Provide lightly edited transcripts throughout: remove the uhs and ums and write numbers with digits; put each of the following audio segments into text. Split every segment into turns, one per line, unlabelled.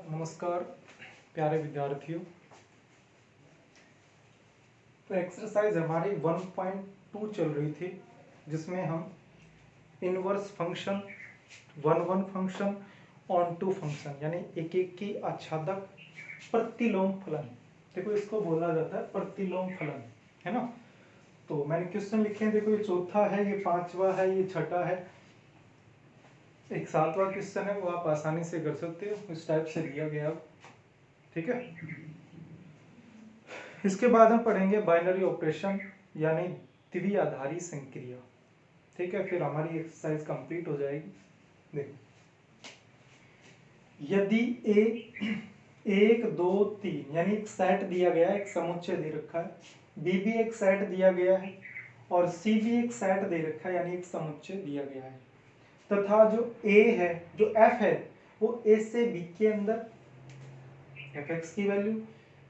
नमस्कार प्यारे विद्यार्थियों। तो एक्सरसाइज हमारी 1.2 चल रही थी, जिसमें हम inverse function, one function, onto function यानी एक एक की आच्छादक प्रतिलोम फलन, देखो इसको बोला जाता है प्रतिलोम फलन, है ना। तो मैंने क्वेश्चन लिखे हैं, देखो ये चौथा है, ये पांचवा है, ये छठा है, एक सातवां क्वेश्चन है, वो आप आसानी से कर सकते हो, इस टाइप से दिया गया। ठीक है, इसके बाद हम पढ़ेंगे बाइनरी ऑपरेशन यानी द्विआधारी संक्रिया। ठीक है, फिर हमारी एक्सरसाइज कंप्लीट हो जाएगी। देखो, यदि एक दो तीन यानी एक सेट दिया गया है, एक समुच्चय दे रखा है, बी भी एक सेट दिया गया है और सी भी एक सेट दे रखा है यानी एक समुच्चय दिया गया है, तथा जो ए है, जो एफ है, वो ए से बी के अंदर एफ एक्स की वैल्यू,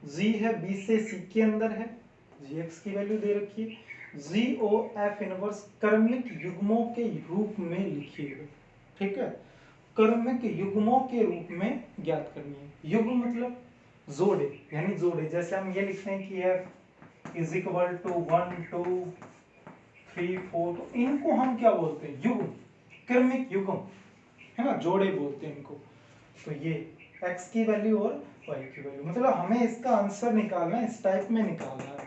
जी है बी से सी के अंदर है, जी एक्स की वैल्यू दे रखी है, जी ओ एफ इनवर्स क्रमिक युग्मों के रूप में लिखिए गए। ठीक है, क्रमिक युग्मों के रूप में ज्ञात करनी है। युग्म मतलब जोड़े, यानी जोड़े, जैसे हम ये लिखते हैं कि एफ इज इक्वल टू 1 2 3 4, तो इनको हम क्या बोलते हैं? युग्म, क्रमिक युग्म, है ना, जोड़े बोलते हैं इनको। तो ये x की वैल्यू और y की वैल्यू, मतलब हमें इसका आंसर निकालना है, इस टाइप में निकालना है।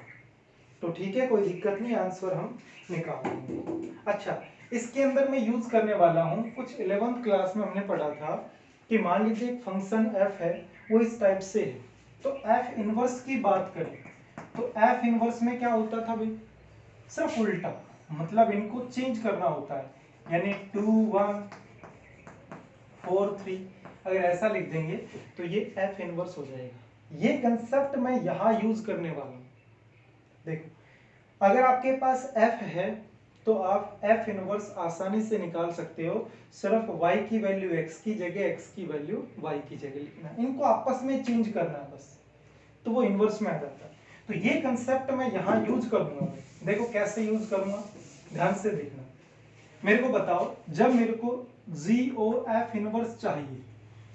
तो ठीक है, कोई दिक्कत नहीं, आंसर हम निकाल लेंगे। अच्छा, इसके अंदर मैं यूज करने वाला हूँ, कुछ 11th क्लास में हमने पढ़ा था कि मान लीजिए एक फंक्शन f है, वो इस टाइप से है, तो f इनवर्स की बात करें तो f इनवर्स में क्या होता था भाई? सिर्फ उल्टा, मतलब इनको चेंज करना होता है, यानी 2 1 4 3, अगर ऐसा लिख देंगे तो ये f इनवर्स हो जाएगा। ये कंसेप्ट मैं यहां यूज करने वाला हूं। देखो, अगर आपके पास f है तो आप f इनवर्स आसानी से निकाल सकते हो, सिर्फ y की वैल्यू x की जगह, x की वैल्यू y की जगह लिखना, इनको आपस में चेंज करना है बस, तो वो इनवर्स में आ जाता है। तो ये कंसेप्ट मैं यहां यूज करूंगा। देखो कैसे यूज करूंगा, ध्यान से देखना। मेरे को बताओ, जब मेरे को GOF इनवर्स चाहिए,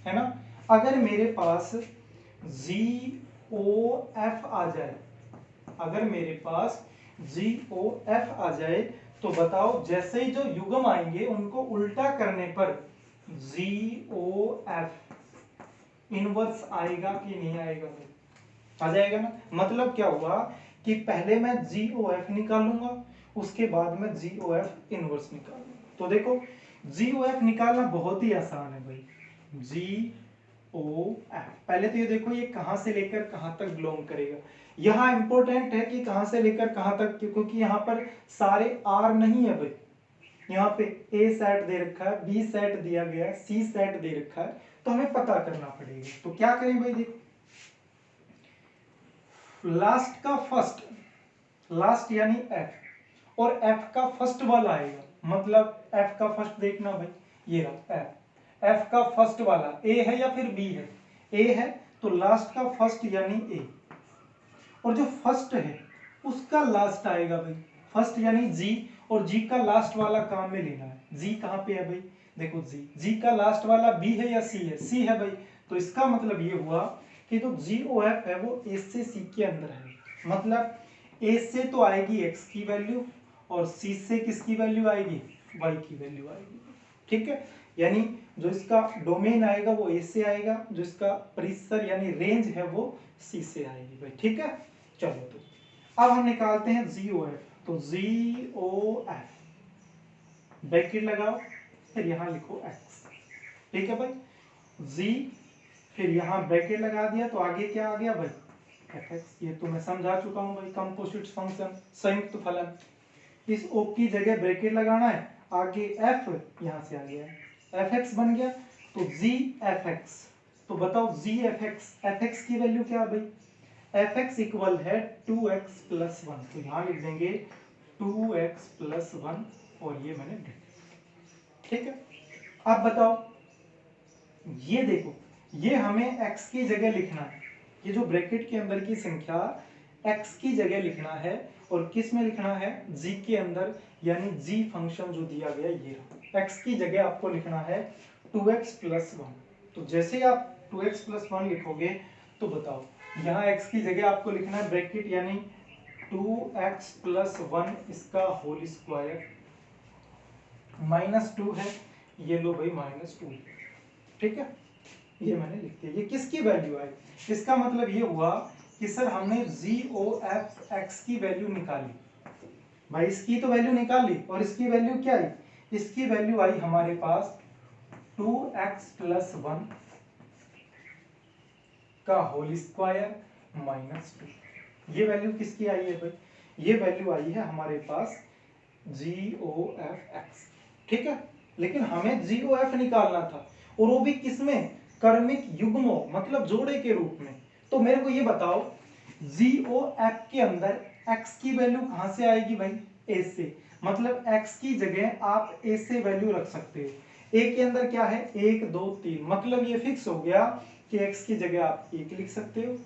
है ना, अगर मेरे पास GOF आ जाए, अगर मेरे पास GOF आ जाए, तो बताओ जैसे ही जो युग्म आएंगे उनको उल्टा करने पर GOF इनवर्स आएगा कि नहीं आएगा? आ जाएगा ना। मतलब क्या हुआ कि पहले मैं GOF निकालूंगा, उसके बाद में GOF इनवर्स निकालूंगा। तो देखो, GOF निकालना बहुत ही आसान है भाई। GOF, पहले तो ये देखो ये कहां से लेकर कहां तक बिलोंग करेगा। यहां इंपॉर्टेंट है कि कहां से लेकर कहां तक, क्योंकि यहां पर सारे R नहीं है भाई। यहाँ पे A सेट दे रखा है, B सेट दिया गया है, C सेट दे रखा है, तो हमें पता करना पड़ेगा। तो क्या करें भाई? देखो, लास्ट का फर्स्ट, लास्ट यानी f, और f का फर्स्ट वाला आएगा, मतलब f का फर्स्ट देखना भाई, ये रहा f का फर्स्ट वाला a है या फिर b है? a है, तो लास्ट का फर्स्ट यानी a, और जो फर्स्ट है उसका लास्ट आएगा भाई, फर्स्ट यानी g, और g का लास्ट वाला काम में लेना है। g कहां पे है भाई? देखो g का लास्ट वाला b है या c है? c है भाई। तो इसका मतलब ये हुआ कि जो GOF है वो a से c के अंदर है, मतलब a से तो आएगी x की वैल्यू और c से किसकी वैल्यू आएगी? y की वैल्यू आएगी। ठीक है, यानी जो इसका डोमेन आएगा वो a से आएगा, जो इसका परिसर यानी रेंज है वो c से आएगी भाई। ठीक है, चलो तो अब हम निकालते हैं GOF। तो GOF ब्रैकेट लगाओ, फिर यहां लिखो x। ठीक है भाई, g, फिर यहां ब्रैकेट लगा दिया, तो आगे क्या आ गया भाई? fx। ये तो मैं समझा चुका हूं भाई, कंपोजिट फंक्शन, संयुक्त फलन। इस o की जगह ब्रैकेट लगाना है, आगे f यहां से आ गया, fx बन गया, तो gfx। तो बताओ gfx, fx की वैल्यू क्या है भाई? fx इक्वल है 2x प्लस 1, तो यहां लिख देंगे 2x प्लस 1, और ये मैंने लिख दिया। ठीक है, अब बताओ, ये देखो, ये हमें x की जगह लिखना है, ये जो ब्रैकेट के अंदर की संख्या x की जगह लिखना है, और किस में लिखना है? g के अंदर, यानी g फंक्शन जो दिया गया ये रहा, x की जगह आपको लिखना है 2x प्लस 1। तो जैसे आप 2x+1 लिखोगे तो बताओ यहाँ x की जगह आपको लिखना है ब्रैकेट यानी 2x+1 इसका होल स्क्वायर -2 है, ये लो भाई -2, ठीक है, ये मैंने लिख दिया। ये किसकी वैल्यू आई? इसका मतलब ये हुआ कि सर हमने GOF की वैल्यू निकाली भाई, इसकी तो वैल्यू निकाली और इसकी वैल्यू क्या आई? इसकी वैल्यू आई हमारे पास 2x+1 का होल स्क्वायर -2। ये वैल्यू किसकी आई है भाई? ये वैल्यू आई है हमारे पास GOF, ठीक है। लेकिन हमें GOF निकालना था और वो भी किसमें? कर्मिक युग्मों मतलब जोड़े के रूप में। तो मेरे को ये बताओ GOF के अंदर x की वैल्यू कहां से आएगी भाई? a से, मतलब x की जगह आप a से वैल्यू रख सकते हो। a के अंदर क्या है? 1 2 3, मतलब ये फिक्स हो गया कि x की जगह आप 1 लिख सकते हो,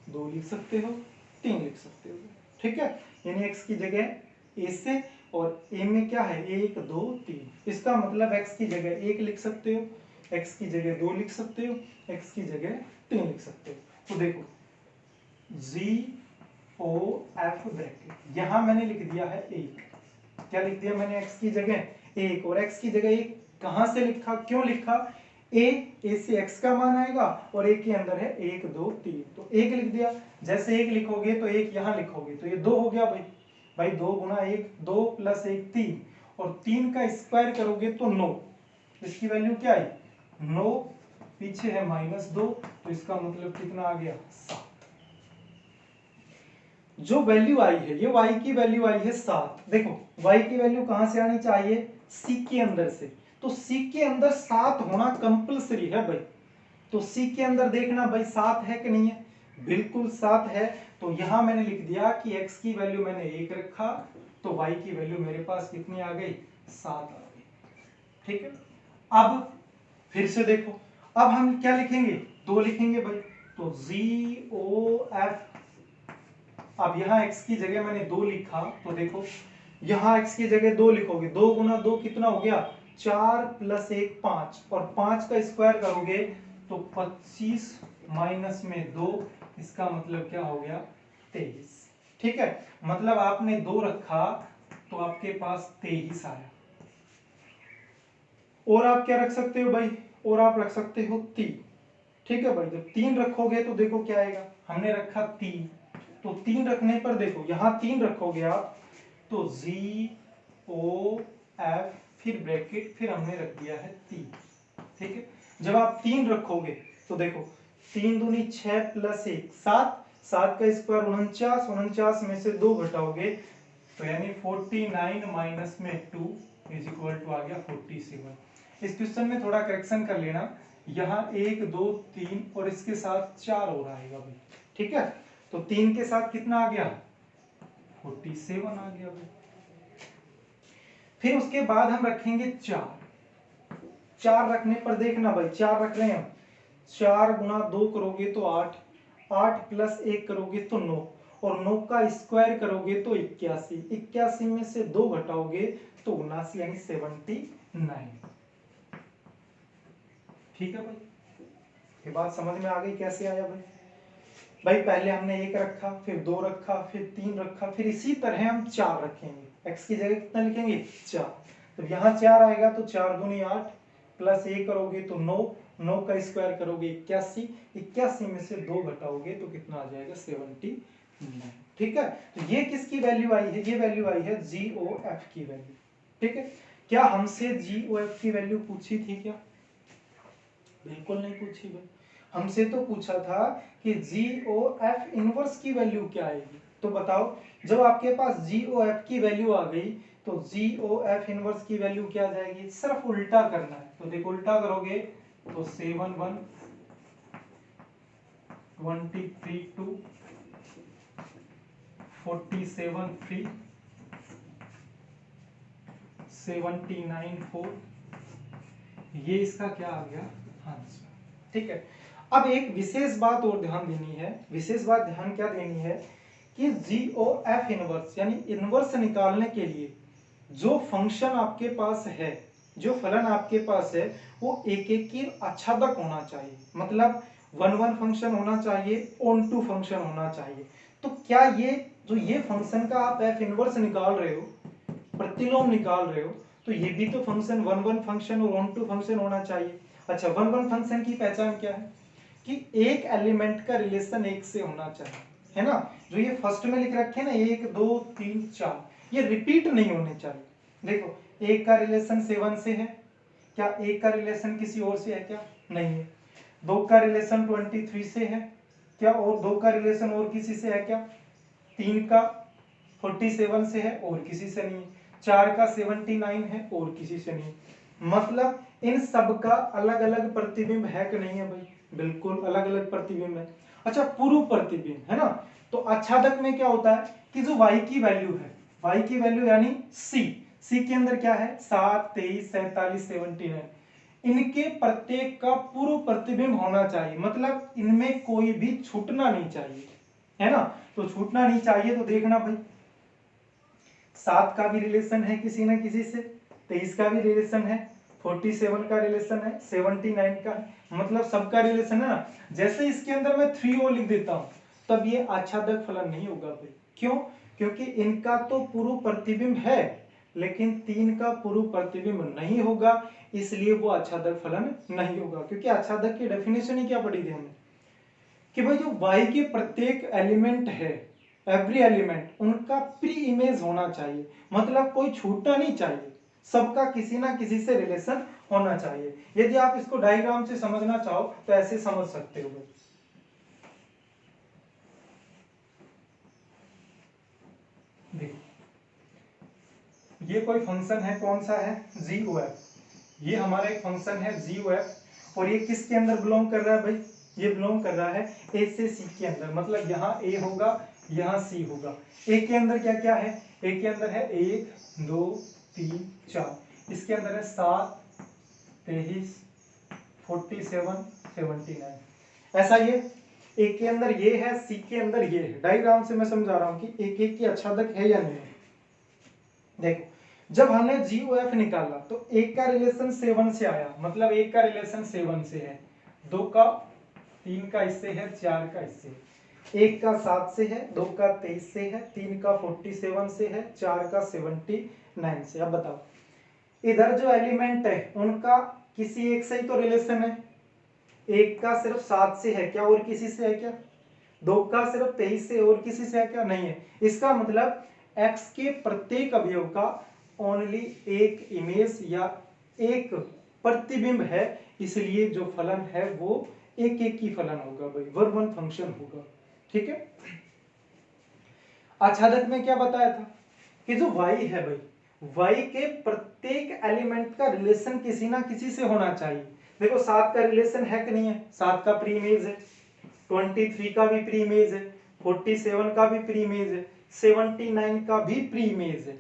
2 लिख सकते हो, 3 लिख सकते हो, ठीक है। यानी x की जगह a से और a में क्या है? 1 2 3, इसका मतलब x की जगह 1 लिख सकते हो, x की जगह 2 लिख सकते हो, x की जगह 3 लिख सकते हो। तो देखो GOF ब्रैकेट यहां मैंने लिख दिया है 1, क्या लिख दिया मैंने? x की जगह 1, और x की जगह 1 कहां से लिखा, क्यों लिखा? a से x का मान आएगा और a के अंदर है 1 2 3, तो 1 लिख दिया। जैसे 1 लिखोगे तो 1 यहां लिखोगे तो ये 2 हो गया भाई 2 गुना 1, 2 + 1 3, और 3 का स्क्वायर करोगे तो 9, इसकी वैल्यू क्या आई? 9, पीछे है -2, तो इसका मतलब कितना आ गया? 7। जो वैल्यू आई है ये y की वैल्यू आई है 7। देखो y की वैल्यू कहां से आनी चाहिए? c के अंदर से, तो c के अंदर 7 होना कंपलसरी है भाई। तो c के अंदर देखना भाई 7 है कि नहीं है? बिल्कुल 7 है। तो यहां मैंने लिख दिया कि x की वैल्यू मैंने 1 रखा, तो y की वैल्यू मेरे पास कितनी आ गई? 7 आ गई, ठीक है। अब फिर से देखो, अब हम क्या लिखेंगे? 2 लिखेंगे भाई, तो GOF। अब यहाँ x की जगह मैंने 2 लिखा, तो देखो यहाँ x की जगह 2 लिखोगे, 2 गुना 2 कितना हो गया? 4 + 1 5, और 5 का स्क्वायर करोगे तो 25 माइनस में 2, इसका मतलब क्या हो गया? 23, ठीक है। मतलब आपने 2 रखा तो आपके पास 23 आया। और आप क्या रख सकते हो भाई? और आप रख सकते हो 3, ठीक है भाई। जब 3 रखोगे तो देखो क्या आएगा? हमने रखा 3, तो 3 रखने पर देखो यहाँ 3 रखोगे आप तो GOF, फिर ब्रैकेट, फिर हमने रख दिया है 3, ठीक है। जब आप 3 रखोगे तो देखो 3 दूनी 6 + 1 7, 7 का स्क्वायर 49, 49 में से 2 घटाओगे तो यानी 49 माइनस में 2 = आ गया 47। इस क्वेश्चन में थोड़ा करेक्शन कर लेना, यहाँ 1 2 3 और इसके साथ 4 और आएगा भाई, ठीक है। तो 3 के साथ कितना आ गया? 47 आ गया भाई। फिर उसके बाद हम रखेंगे 4, 4 रखने पर देखना भाई 4 रख रहे हैं हम, 4 गुना 2 करोगे तो 8, 8 + 1 करोगे तो 9, और 9 का स्क्वायर करोगे तो 81, 81 में से 2 घटाओगे तो 79 यानी 79, ठीक है भाई। ये बात समझ में आ गई कैसे आया भाई? भाई पहले हमने 1 रखा, फिर 2 रखा, फिर 3 रखा, फिर इसी तरह हम 4 रखेंगे। x की जगह कितना लिखेंगे? 4। तो यहाँ 4 आएगा तो 4 दूनी 8 + 1 करोगे तो 9, 9 का स्क्वायर करोगे 81, 81 में से 2 घटाओगे तो कितना आ जाएगा? 79, ठीक है। तो ये किसकी वैल्यू आई है? ये वैल्यू आई है GOF की वैल्यू, ठीक है। क्या हमसे GOF की वैल्यू पूछी थी क्या? बिल्कुल नहीं पूछी भाई। हमसे तो पूछा था कि GOF इनवर्स की वैल्यू क्या आएगी। तो बताओ जब आपके पास GOF की वैल्यू आ गई तो GOF इनवर्स की वैल्यू क्या आ जाएगी? सिर्फ उल्टा करना है। तो देखो उल्टा करोगे तो 7 1 23 2 47 3 79 4, ये इसका क्या आ गया? आंसर, ठीक है। अब एक विशेष बात और ध्यान देनी है, विशेष बात ध्यान क्या देनी है कि GOF इनवर्स यानी इनवर्स निकालने के लिए जो फंक्शन आपके पास है, जो फलन आपके पास है वो एक एक की आच्छादक होना चाहिए। मतलब वन वन फंक्शन होना चाहिए, ऑन टू फंक्शन होना चाहिए। तो क्या ये जो ये फंक्शन का आप एफ इनवर्स निकाल रहे हो, प्रतिलोम निकाल रहे हो, तो ये भी तो फंक्शन वन वन फंक्शन और ऑन टू फंक्शन होना चाहिए। अच्छा, वन वन फंक्शन की पहचान क्या है कि एक एलिमेंट का रिलेशन एक से होना चाहिए, है ना। जो ये फर्स्ट में लिख रखे हैं ना 1 2 3 4, ये रिपीट नहीं होने चाहिए। देखो, एक का रिलेशन 7 से है, क्या एक का रिलेशन किसी और से है क्या? नहीं है। दो का रिलेशन 23 से है क्या? और दो का रिलेशन और किसी से है क्या? तीन का 47 से है और किसी से नहीं है। चार का 79 है और किसी से नहीं। मतलब इन सब का अलग अलग प्रतिबिंब है कि नहीं है भाई? बिल्कुल अलग अलग प्रतिबिंब है। अच्छा, पूर्व प्रतिबिंब है ना। तो आच्छादक में क्या होता है कि जो y की वैल्यू है, y की वैल्यू यानी c के अंदर क्या है 7 23 47 79, इनके प्रत्येक का पूर्व प्रतिबिंब होना चाहिए। मतलब इनमें कोई भी छूटना नहीं चाहिए, है ना। तो छूटना नहीं चाहिए तो देखना भाई, 7 का भी रिलेशन है किसी ना किसी से, 23 का भी रिलेशन है, 47 का रिलेशन है, 79 का है, मतलब सबका रिलेशन है ना। जैसे इसके अंदर मैं 3 और लिख देता हूं तब ये आच्छादक फलन नहीं होगा भाई। क्यों? क्योंकि इनका तो पूर्व प्रतिबिंब है लेकिन 3 का पूर्व प्रतिबिंब नहीं होगा, इसलिए वो आच्छादक फलन नहीं होगा। क्योंकि आच्छादक की डेफिनेशन ही क्या पढ़ी थी हमने कि भाई जो y के प्रत्येक एलिमेंट है, एवरी एलिमेंट, उनका प्री इमेज होना चाहिए। मतलब कोई छूटना नहीं चाहिए, सबका किसी ना किसी से रिलेशन होना चाहिए। यदि आप इसको डायग्राम से समझना चाहो तो ऐसे समझ सकते हो। देखो, ये कोई फंक्शन है, कौन सा है? GOF। ये हमारा एक फंक्शन है GOF और ये किसके अंदर बिलोंग कर रहा है भाई? ये बिलोंग कर रहा है A से C के अंदर। मतलब यहाँ A होगा, यहाँ C होगा। A के अंदर क्या क्या है? A के अंदर है 1 2 3 4, इसके अंदर है 7 23 47 79। ऐसा ये A के अंदर ये है, C के अंदर ये है। डायग्राम से मैं समझा रहा हूँ कि एक एक की आच्छादक है या नहीं है। देखो, जब हमने GOF निकाला तो एक का रिलेशन 7 से आया, मतलब एक का रिलेशन 7 से है, दो का 3 का इससे है, 4 का इससे, एक का 7 से है, दो का 23 से है, 3 का 47 से है, 4 का 79 से। अब बताओ, इधर जो एलिमेंट है उनका किसी एक से ही तो रिलेशन है। एक का सिर्फ 7 से है क्या और किसी से है क्या? दो का सिर्फ 23 से और किसी से है क्या? नहीं है। इसका मतलब x के प्रत्येक अवयव का ओनली एक इमेज या एक प्रतिबिंब है, इसलिए जो फलन है वो एक एक की फलन होगा भाई, वन वन फंक्शन होगा। ठीक है। आच्छादक में क्या बताया था कि जो y है भाई, y के प्रत्येक एलिमेंट का रिलेशन किसी ना किसी से होना चाहिए। देखो, 7 का रिलेशन है कि नहीं है? 7 का प्री इमेज है, 23 का भी प्री इमेज है, 47 का भी प्री इमेज है, 79 का भी प्री इमेज है।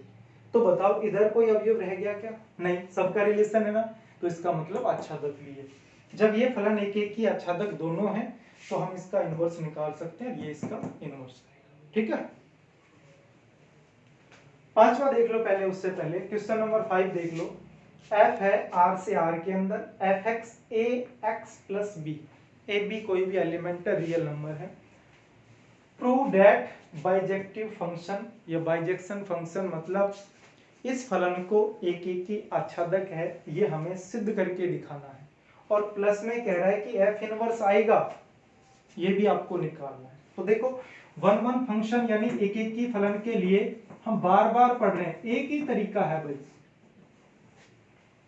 तो बताओ इधर कोई अवयव रह गया क्या? नहीं, सबका रिलेशन है ना। तो इसका मतलब आच्छादक भी है। जब ये फलन एक एक की आच्छादक दोनों है तो हम इसका इनवर्स निकाल सकते हैं, ये इसका इनवर्स है। ठीक है। पांचवा देख लो पहले, उससे पहले क्वेश्चन नंबर 5 देख लो। f है R से R के अंदर fx ax plus b, A B कोई भी एलिमेंट रियल नंबर है। प्रूव दैट बाइजेक्टिव फंक्शन या बाइजेक्शन फंक्शन, मतलब इस फलन को एक एक की आच्छादक है, ये हमें सिद्ध करके दिखाना है। और प्लस में कह रहा है कि f इनवर्स आएगा, ये भी आपको निकालना है। तो देखो, वन वन फंक्शन यानी एक एक की फलन के लिए हम बार बार पढ़ रहे हैं। एक ही तरीका है भाई,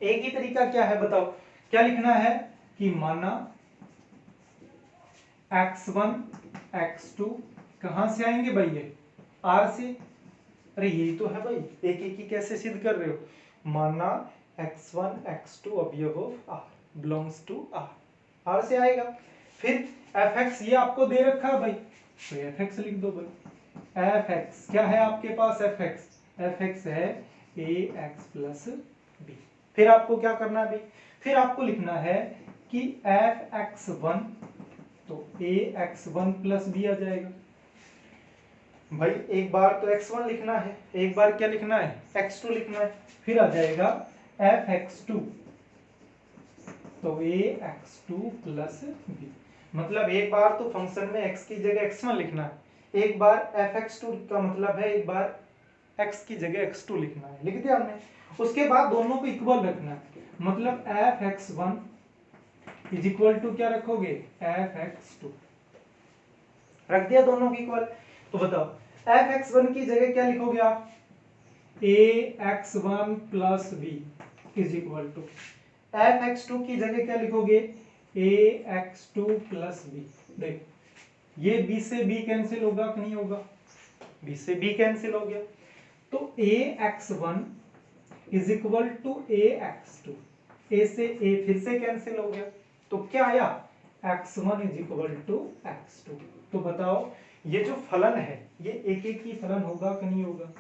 एक ही तरीका क्या है बताओ? क्या लिखना है कि माना x1 x2 कहां से आएंगे भाई? ये r से। अरे यही तो है भाई, एक एक की कैसे सिद्ध कर रहे हो? माना x1 x2 अवयव of r belongs to r, r से आएगा। फिर fx ये आपको दे रखा है भाई, तो fx लिख दो भाई। fx क्या है आपके पास? fx है ax प्लस b। फिर आपको क्या करना है भाई? फिर आपको लिखना है कि fx1, तो ax1 प्लस b आ जाएगा भाई। एक बार तो x1 लिखना है, एक बार क्या लिखना है? x2 लिखना है। फिर आ जाएगा fx2, तो ax2 प्लस b। मतलब एक बार तो फंक्शन में x की जगह x1 लिखना है, एक बार fx2 का मतलब है एक बार x की जगह x2 लिखना है, लिख दिया हमने। उसके बाद दोनों को इक्वल रखना है, मतलब fx1 इज इक्वल टू क्या रखोगे, fx2, रख दिया दोनों की इक्वल। तो बताओ fx1 की जगह क्या लिखोगे आप, ax1 plus b is equal to, fx2 की जगह क्या लिखोगे, ax2 प्लस b। देखो ये b से b कैंसिल होगा कि नहीं होगा, b से b कैंसिल हो गया, तो ax1 is equal to ax2, a से a फिर से कैंसिल हो गया, तो क्या आया, x1 is equal to x2। तो बताओ ये जो फलन है ये एक एक ही फलन होगा कि नहीं होगा,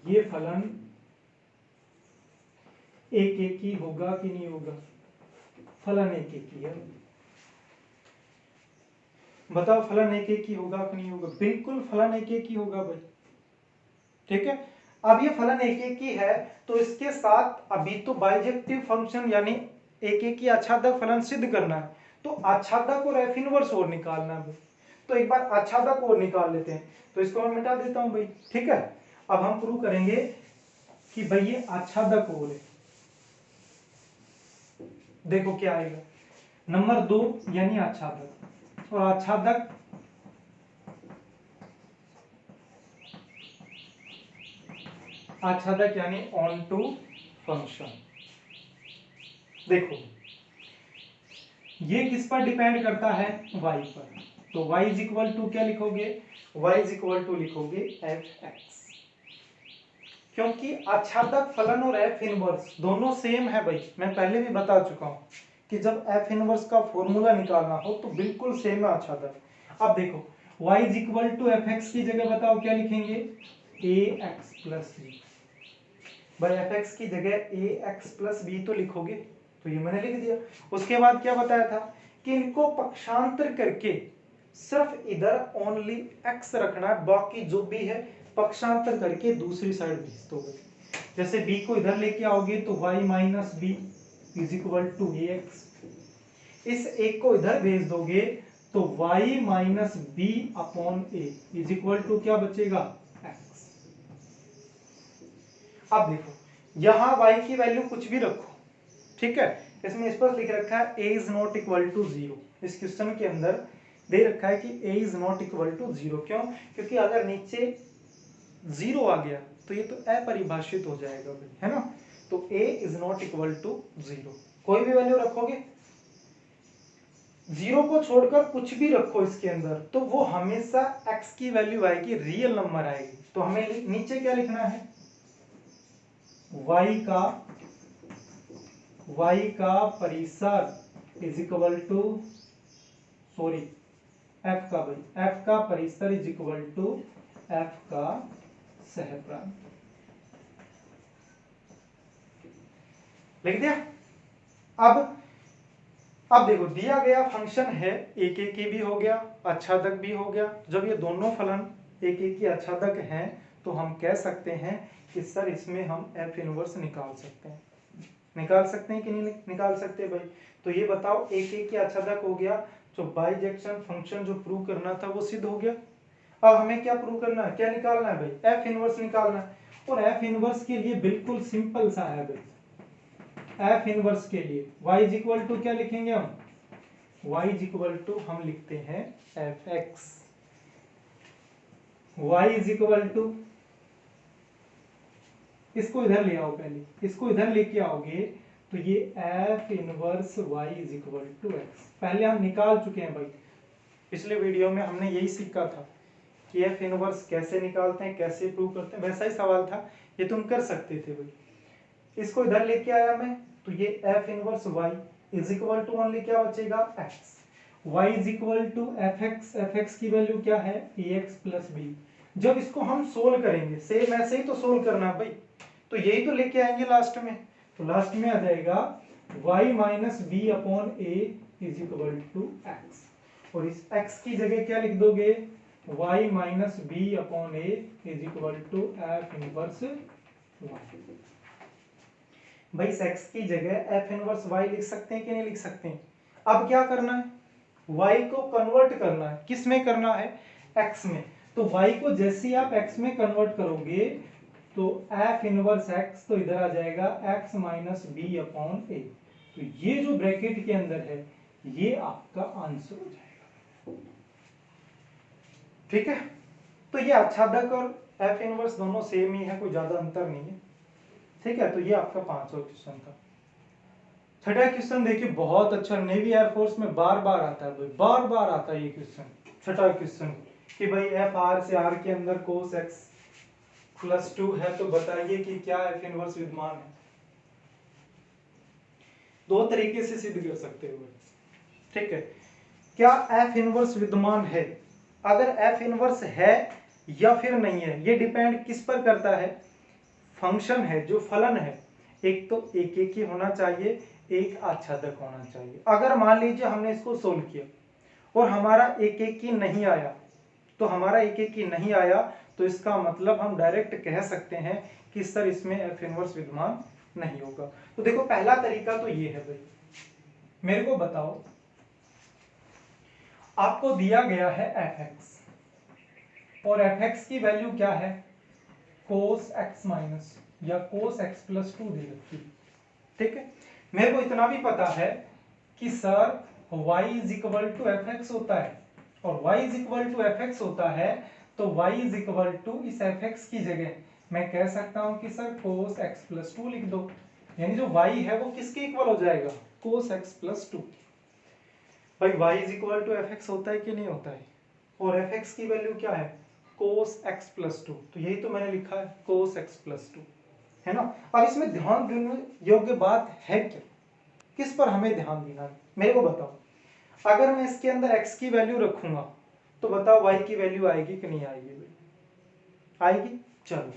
ये फलन एक एक ही होगा कि नहीं होगा, फलन एक एक ही है, बताओ फलन एक एक ही होगा कि नहीं होगा, बिल्कुल फलन एक एक ही होगा भाई, ठीक है। अब ये फलन एक एक ही है तो इसके साथ अभी तो बाइजेक्टिव फंक्शन यानी एक एक ही आच्छादक फलन सिद्ध करना है, तो आच्छादक और एफ इनवर्स और निकालना है भाई, तो एक बार आच्छादक और निकाल लेते हैं, तो इसको मैं मिटा देता हूं भाई, ठीक है। अब हम प्रूव करेंगे कि भाई ये आच्छादक और है, देखो क्या आएगा, नंबर 2 यानी आच्छादक, और आच्छादक आच्छादक यानी ऑन टू फंक्शन। देखो ये किस पर डिपेंड करता है, y पर, तो y इज इक्वल टू क्या लिखोगे, y इज इक्वल टू लिखोगे fx, क्योंकि आच्छादक फलन और f इनवर्स दोनों सेम है भाई, मैं पहले भी बता चुका हूं कि जब f इनवर्स का फॉर्मूला निकालना हो तो बिल्कुल सेम है आच्छादक। अब देखो y is equal to fx की जगह बताओ क्या लिखेंगे, ax प्लस b, भाई fx की जगह ax प्लस b तो लिखोगे, तो ये मैंने लिख दिया। उसके बाद क्या बताया था कि इनको पक्षांतर करके सिर्फ इधर ओनली x रखना है, बाकी जो भी है पक्षांतर करके दूसरी साइड भेज दोगे। जैसे b को इधर लेके आओगे तो y minus B is equal to ax, इस एक को इधर भेज दोगे तो y minus B upon A is equal to क्या बचेगा, x। अब देखो यहां y की वैल्यू कुछ भी रखो, ठीक है, इसमें स्पष्ट लिख रखा है a is not equal to 0, इस क्वेश्चन के अंदर दे रखा है कि a is not equal to 0, क्यों, क्योंकि अगर नीचे 0 आ गया तो ये तो अपरिभाषित हो जाएगा भाई, है ना, तो a is not equal to 0, कोई भी वैल्यू रखोगे, 0 को छोड़कर कुछ भी रखो इसके अंदर तो वो हमेशा x की वैल्यू आएगी, रियल नंबर आएगी। तो हमें नीचे क्या लिखना है, y का परिसर is equal to, sorry f का भाई, f का परिसर इज इक्वल टू f का सहप्रांत, लिख दिया। अब देखो दिया गया फंक्शन है एक एक ही भी हो गया, आच्छादक भी हो गया, जब ये दोनों फलन एक एक ही आच्छादक हैं तो हम कह सकते हैं कि सर इसमें हम f इनवर्स निकाल सकते हैं, निकाल सकते हैं कि नहीं निकाल सकते भाई। तो ये बताओ एक एक ही आच्छादक हो गया, जो बाइजेक्शन फंक्शन जो प्रूव करना था वो सिद्ध हो गया। अब हमें क्या प्रूव करना है, क्या निकालना है भाई, f इनवर्स निकालना है, और f इनवर्स के लिए बिल्कुल सिंपल सा है भाई, f इनवर्स के लिए y इज इक्वल टू क्या लिखेंगे हम, y इज इक्वल टू हम लिखते हैं fx, y is equal to, इसको इधर ले आओ, पहले इसको इधर लेके आओगे तो ये f inverse y is equal to x, पहले हम निकाल चुके हैं भाई, पिछले वीडियो में हमने यही सीखा था कि f इनवर्स कैसे निकालते हैं, कैसे प्रूव करते हैं, वैसा ही सवाल था, ये तुम कर सकते थे भाई। इसको इधर लेके आया मैं तो ये f inverse y is equal to only क्या बचेगा, x, y is equal to fx, fx की वैल्यू क्या है, ax प्लस b। जब इसको हम सोल्व करेंगे सेम ऐसे ही तो सोल्व करना भाई, तो यही तो लेके आएंगे लास्ट में, तो लास्ट में आ जाएगा y minus B upon A is equal to X, और इस x की जगह क्या लिख दोगे, y minus B upon A is equal to F inverse y। भाई इस x की जगह f इनवर्स y लिख सकते हैं कि नहीं लिख सकते हैं, अब क्या करना है, y को कन्वर्ट करना है, किस में करना है, x में। तो y को जैसे ही आप x में कन्वर्ट करोगे तो f इनवर्स x तो इधर आ जाएगा x माइनस बी अपॉन ए। तो ये जो ब्रैकेट के अंदर है ये आपका आंसर हो जाएगा। ठीक है, तो ये आच्छादक और f इनवर्स दोनों सेम ही है, कोई ज्यादा अंतर नहीं है। ठीक है, तो ये आपका 5वां क्वेश्चन था। छठा क्वेश्चन देखिए, बहुत अच्छा, नेवी एयरफोर्स में बार बार आता है भाई, बार बार आता है ये क्वेश्चन। छठा क्वेश्चन कि भाई एफ आर से आर के अंदर कोस एक्स प्लस 2 है, तो बताइए कि क्या एफ इनवर्स विद्यमान है। दो तरीके से सिद्ध कर सकते हो। ठीक है, क्या एफ इनवर्स विद्यमान है, अगर एफ इनवर्स है या फिर नहीं है, ये डिपेंड किस पर करता है, फंक्शन है, जो फलन है, एक तो एक एक ही होना चाहिए, एक आच्छादक होना चाहिए। अगर मान लीजिए हमने इसको सोल्व किया और हमारा एक एक ही नहीं आया, तो हमारा एक एक ही नहीं आया तो इसका मतलब हम डायरेक्ट कह सकते हैं कि सर इसमें एफ इनवर्स विद्यमान नहीं होगा। तो देखो पहला तरीका तो ये है भाई, मेरे को बताओ, आपको दिया गया है एफ एक्स और एफ एक्स की वैल्यू क्या है, कोस एक्स माइनस या कोस एक्स प्लस 2 दे रखी है। ठीक है, मेरे को इतना भी पता है कि sir y is equal to F X होता है, और y is equal to F X होता है तो y इज इक्वल टू इस एफ एक्स की जगह मैं कह सकता हूं कि सर कोस एक्स प्लस 2 लिख दो, यानी जो y है वो किसके इक्वल हो जाएगा, कोस एक्स प्लस 2। भाई y is equal to F X होता है कि नहीं होता है, और एफ एक्स की वैल्यू क्या है, कोस एक्स प्लस 2, तो यही तो मैंने लिखा है कोस एक्स प्लस 2, है ना। अब इसमें ध्यान देने योग्य बात है क्या, किस पर हमें ध्यान देना है, मेरे को बताओ। अगर मैं इसके अंदर x की वैल्यू रखूंगा तो बताओ y की वैल्यू आएगी कि नहीं आएगी, आएगी। चलो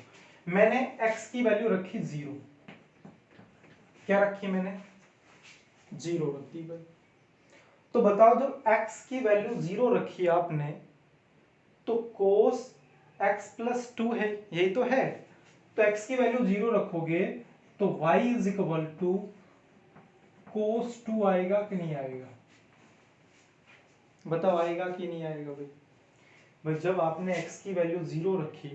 मैंने x की वैल्यू रखी 0, क्या रखी मैंने, 0 रख दी भाई। तो बताओ जब x की वैल्यू 0 रखी आपने तो cos x प्लस 2 है, यही तो है, तो x की वैल्यू 0 रखोगे तो y is equal to cos 2 आएगा कि नहीं आएगा, बताओ आएगा कि नहीं आएगा भाई। भाई जब आपने x की वैल्यू 0 रखी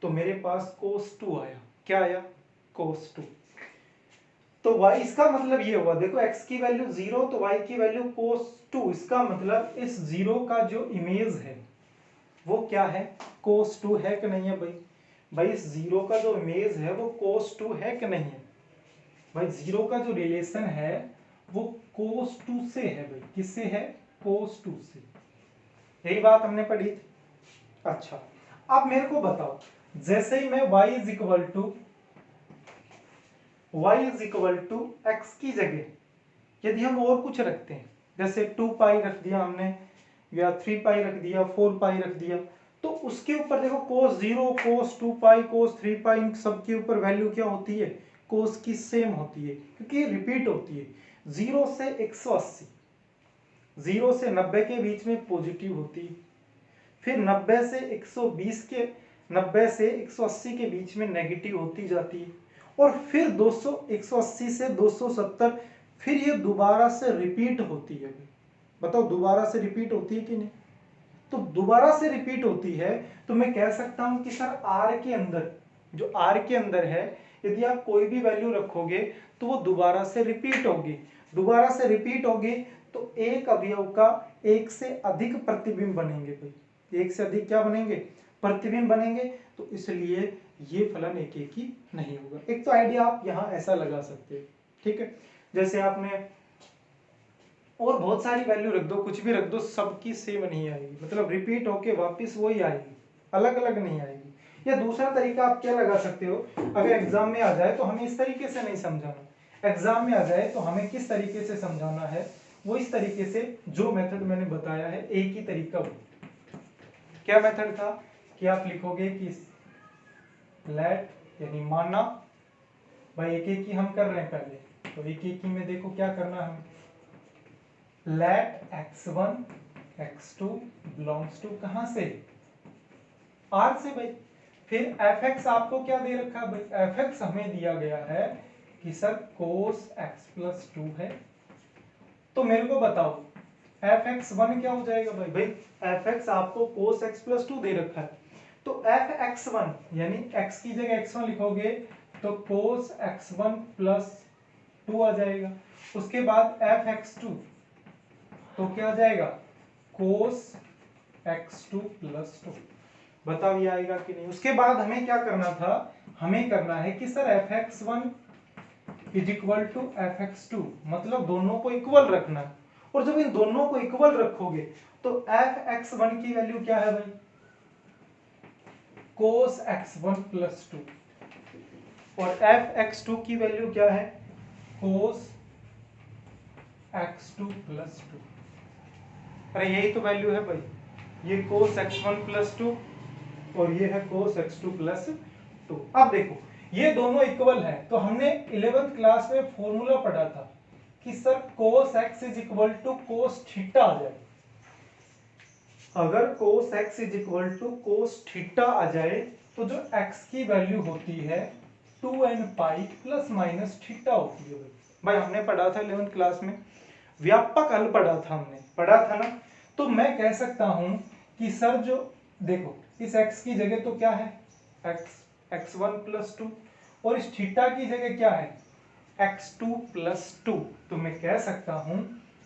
तो मेरे पास cos 2 आया, क्या आया, cos 2। तो y, इसका मतलब ये हुआ, देखो x की वैल्यू 0 तो y की वैल्यू cos 2, इसका मतलब इस 0 का जो इमेज है वो क्या है, cos 2 है कि नहीं है भाई। भाई इस 0 का जो इमेज है वो cos 2 है कि नहीं है, भाई 0 का जो रिलेशन है वो cos 2 से है भाई, किससे है, cos 2 से, यही बात हमने पढ़ी थी। अच्छा अब मेरे को बताओ, जैसे ही मैं y is equal to X की जगह यदि हम और कुछ रखते हैं, जैसे 2 पाई रख दिया हमने, या 3 पाई रख दिया, 4 पाई रख दिया, तो उसके ऊपर देखो cos 0, cos 2 पाई, cos 3 पाई, इन सब के ऊपर वैल्यू क्या होती है, cos की सेम होती है, क्योंकि रिपीट होती है। 0 से 180, 0 से 90 के बीच में पॉजिटिव होती है, फिर 90 से 120 के 90 से 180 के बीच में नेगेटिव होती जाती है, और फिर 200 180 से 270 फिर ये दोबारा से रिपीट होती है। बताओ दोबारा से रिपीट होती है कि नहीं, तो दोबारा से रिपीट होती है तो मैं कह सकता हूं कि सर आर के अंदर, जो आर के अंदर है, यदि आप कोई भी वैल्यू रखोगे तो वो दोबारा से रिपीट होगी, दोबारा से रिपीट होगी तो एक अवयव का एक से अधिक प्रतिबिंब बनेंगे भाई, एक से अधिक क्या बनेंगे, प्रतिबिंब बनेंगे, तो इसलिए ये फलन एक एक ही नहीं होगा। एक तो आइडिया आप यहाँ ऐसा लगा सकते हो, ठीक है। जैसे आपने और बहुत सारी वैल्यू रख दो, कुछ भी रख दो, सबकी सेम नहीं आएगी, मतलब रिपीट होके वापस वही आएगी, अलग अलग नहीं आएगी। या दूसरा तरीका आप क्या लगा सकते हो, अगर एग्जाम में आ जाए तो हमें इस तरीके से नहीं समझाना, एग्जाम में आ जाए तो हमें किस तरीके से समझाना है, वो इस तरीके से जो मेथड मैंने बताया है, एक ही तरीका हो। क्या मेथड था कि आप लिखोगे कि लेट, यानी माना, भाई एक एक ही हम कर रहे हैं पहले, तो एक एक ही में देखो क्या करना है, late x1 x2 belongs to कहां से, r से भाई। फिर fx आपको क्या दे रखा है भाई, fx हमें दिया गया है कि सर cos x प्लस 2 है, तो मेरे को बताओ fx1 क्या हो जाएगा भाई? भाई fx आपको cos x + 2 दे रखा है, तो fx1 यानी x की जगह x1 लिखोगे तो cos x1 + 2 आ जाएगा। उसके बाद fx2 तो क्या आ जाएगा? cos x2 + 2। बताओ ये आएगा कि नहीं? उसके बाद हमें क्या करना था? हमें करना है कि सर fx1 = fx2, मतलब दोनों को इक्वल रखना है। और जब इन दोनों को इक्वल रखोगे तो fx1 की वैल्यू क्या है भाई? cos x1 + 2 और fx2 की वैल्यू क्या है? cos x2 + 2। अरे यही तो वैल्यू है भाई, ये cos x1 + 2 और ये है cos x2 + 2। अब देखो ये दोनों इक्वल है, तो हमने 11th क्लास में फॉर्मूला पढ़ा था कि sir cos x = cos theta आ जाए। अगर cos x = cos थीटा आ जाए तो जो x की वैल्यू होती है 2n पाई ± थीटा होती है भाई। हमने पढ़ा था 11th क्लास में, व्यापक हल पढ़ा था, हमने पढ़ा था ना। तो मैं कह सकता हूं कि सर जो देखो इस x की जगह तो क्या है? x1 + 2 और इस थीटा की जगह क्या है? x2 + 2। तो मैं कह सकता हूं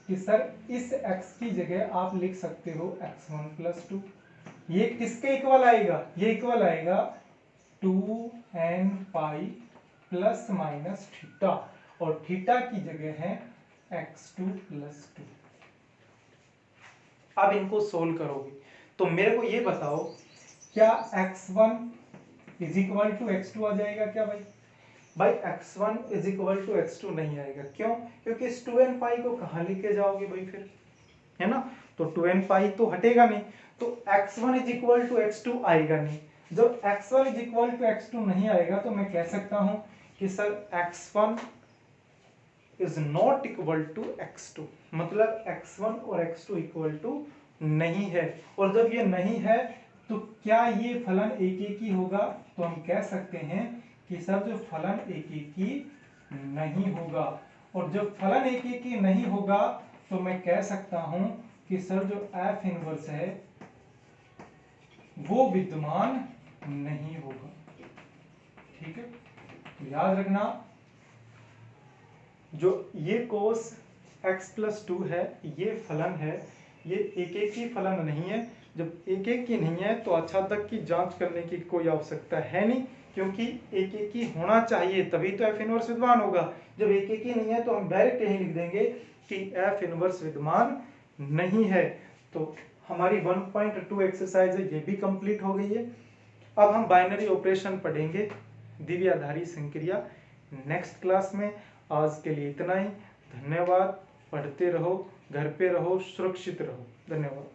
कि सर इस x की जगह आप लिख सकते हो x1 + 2। ये किसके इक्वल आएगा? ये इक्वल आएगा 2n पाई ± थीटा और थीटा की जगह है x2 + 2। अब इनको सोल्व करोगे तो मेरे को ये बताओ क्या x1 = x2 आ जाएगा क्या भाई? भाई x1 = x2 नहीं आएगा। क्यों? क्योंकि इस 2n पाई को कहां लेके जाओगे भाई फिर, है ना? तो 2n पाई तो हटेगा नहीं, तो x1 = x2 आएगा नहीं। जब x1 = x2 नहीं आएगा तो मैं कह सकता हूं कि sir x1 is not equal to x2, मतलब x1 और x2 इक्वल टू नहीं है। और जब ये नहीं है तो क्या ये फलन एक एक ही होगा? तो हम कह सकते हैं कि सर जो फलन एक एक ही नहीं होगा। और जब फलन एक एक ही नहीं होगा तो मैं कह सकता हूं कि सर जो f इनवर्स है वो विद्यमान नहीं होगा। ठीक है, तो याद रखना जो ये cos x + 2 है ये फलन है, ये एक एक ही फलन नहीं है। जब एक एक ही नहीं है तो अच्छा तक की जांच करने की कोई आवश्यकता है नहीं, क्योंकि एक एक ही होना चाहिए तभी तो f इनवर्स विद्यमान होगा। जब एक एक ही नहीं है तो हम डायरेक्ट यही लिख देंगे कि f इनवर्स विद्यमान नहीं है। तो हमारी 1.2 एक्सरसाइज है ये भी कंप्लीट हो गई है। अब हम बाइनरी ऑपरेशन पढ़ेंगे, द्विआधारी संक्रिया, नेक्स्ट क्लास में। आज के लिए इतना ही, धन्यवाद। पढ़ते रहो, घर पे रहो, सुरक्षित रहो। धन्यवाद।